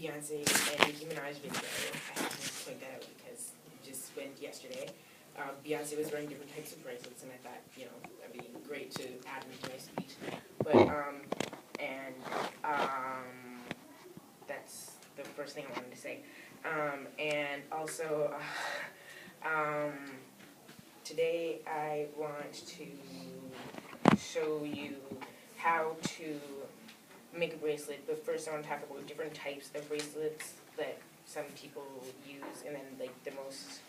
Beyonce and Nicki Minaj video. I have to point that out because it just went yesterday. Beyonce was wearing different types of bracelets, and I thought, that'd be great to add into my speech. But, that's the first thing I wanted to say. And also, today I want to show you how to make a bracelet, but first I want to talk about different types of bracelets that some people use, and then like the most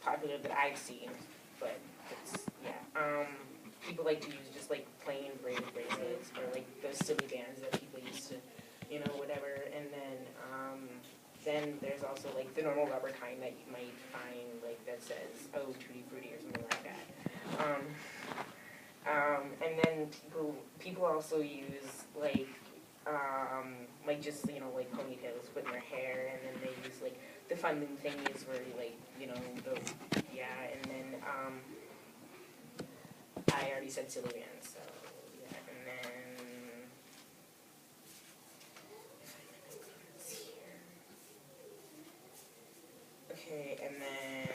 popular that I've seen. But it's, people like to use just like plain braided bracelets, or like those silly bands that people used to, whatever. And then there's also like the normal rubber kind that you might find like that says, oh, Tutti Frutti or something like that. And then people also use like just, like ponytails put in their hair, and then they use like the funding thingies where like, and then, I already said silly bands, so, yeah, and then, if I find my cards here. Okay, and then,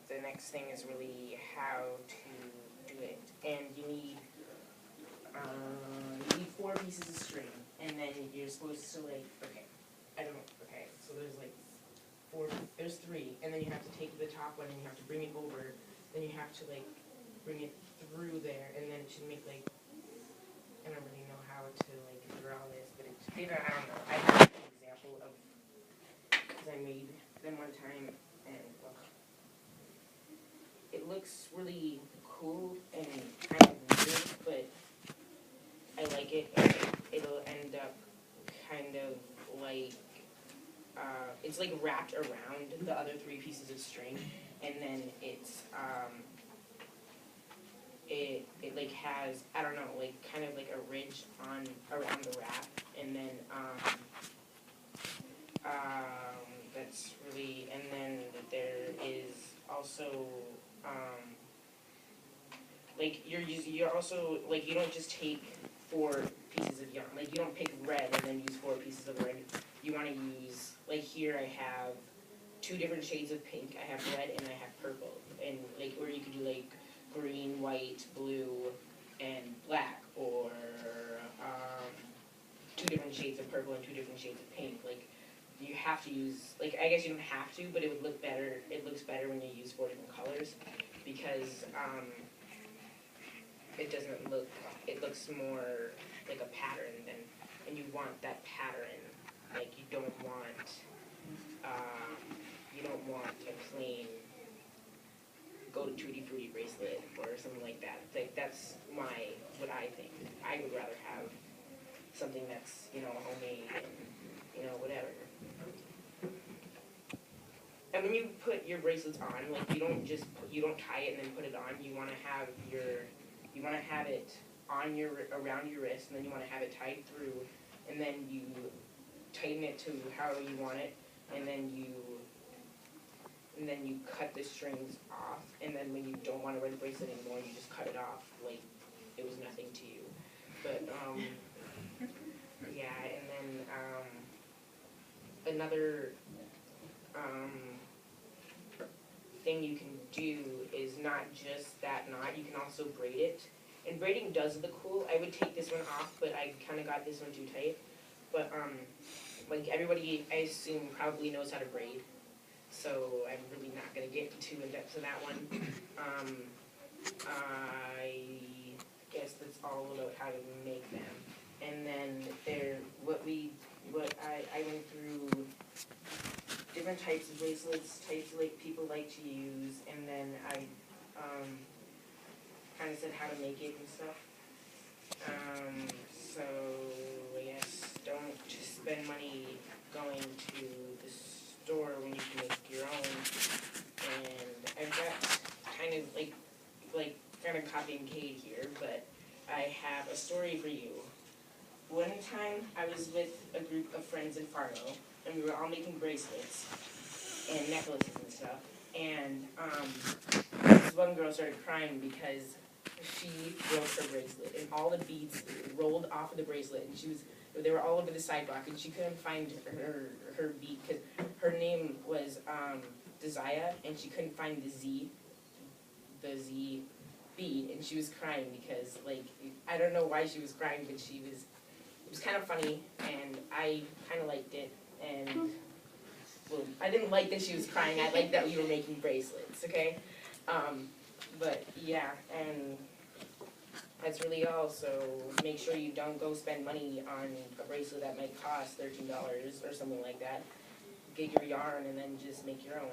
the next thing is really how to do it, and you need 4 pieces of string, and then you're supposed to so there's like 4, there's 3, and then you have to take the top one and you have to bring it over, then you have to like bring it through there, and then it should make like, I don't really know how to like draw this, but it's, I don't know, I have an example of, because I made them one time, and it looks really cool and kind of weird, but I like it, and it'll end up kind of like, it's like wrapped around the other 3 pieces of string, and then it's, it like has, I don't know, like kind of like a ridge around the wrap, and then, that's really, and then there is also, like you're also, like you don't just take 4 pieces of yarn, like you don't pick red and then use 4 pieces of red. You want to use, like here I have 2 different shades of pink. I have red and I have purple, and like, or you could do like green, white, blue, and black, or 2 different shades of purple and 2 different shades of pink. Like you have to use, like I guess you don't have to, but it would look better. It looks better when you use 4 different colors, because it doesn't look, it looks more like a pattern than, and you want that pattern. Like you don't want a plain go to Tutti Frutti bracelet or something like that. Like that's what I think. I would rather have something that's, homemade and, whatever. And when you put your bracelets on, like you don't tie it and then put it on. You want to have it on around your wrist, and then you want to have it tied through, and then you tighten it to however you want it, and then you cut the strings off, and then when you don't want to wear the bracelet anymore, you just cut it off like it was nothing to you. But yeah, and then another thing you can do is not just that knot, you can also braid it. And braiding does look cool. I would take this one off, but I kind of got this one too tight. But like everybody, I assume, probably knows how to braid, so I'm really not going to get too in depth to that one. I guess that's all about how to make them. And then I went through different types of bracelets, types like people like to use, and then I kind of said how to make it and stuff. So yes, don't spend money going to the store when you can make your own. And I've got kind of copying Kate here, but I have a story for you. One time I was with a group of friends in Fargo, and we were all making bracelets and necklaces and stuff. And this one girl started crying because she broke her bracelet, and all the beads rolled off of the bracelet, and they were all over the sidewalk, and she couldn't find her bead, because her name was Desire, and she couldn't find the Z bead, and she was crying because, like, I don't know why she was crying, but it was kind of funny, and I kind of liked it, and, well, I didn't like that she was crying, I liked that we were making bracelets, okay? But, yeah, and that's really all, so make sure you don't go spend money on a bracelet that might cost $13 or something like that. Get your yarn and then just make your own.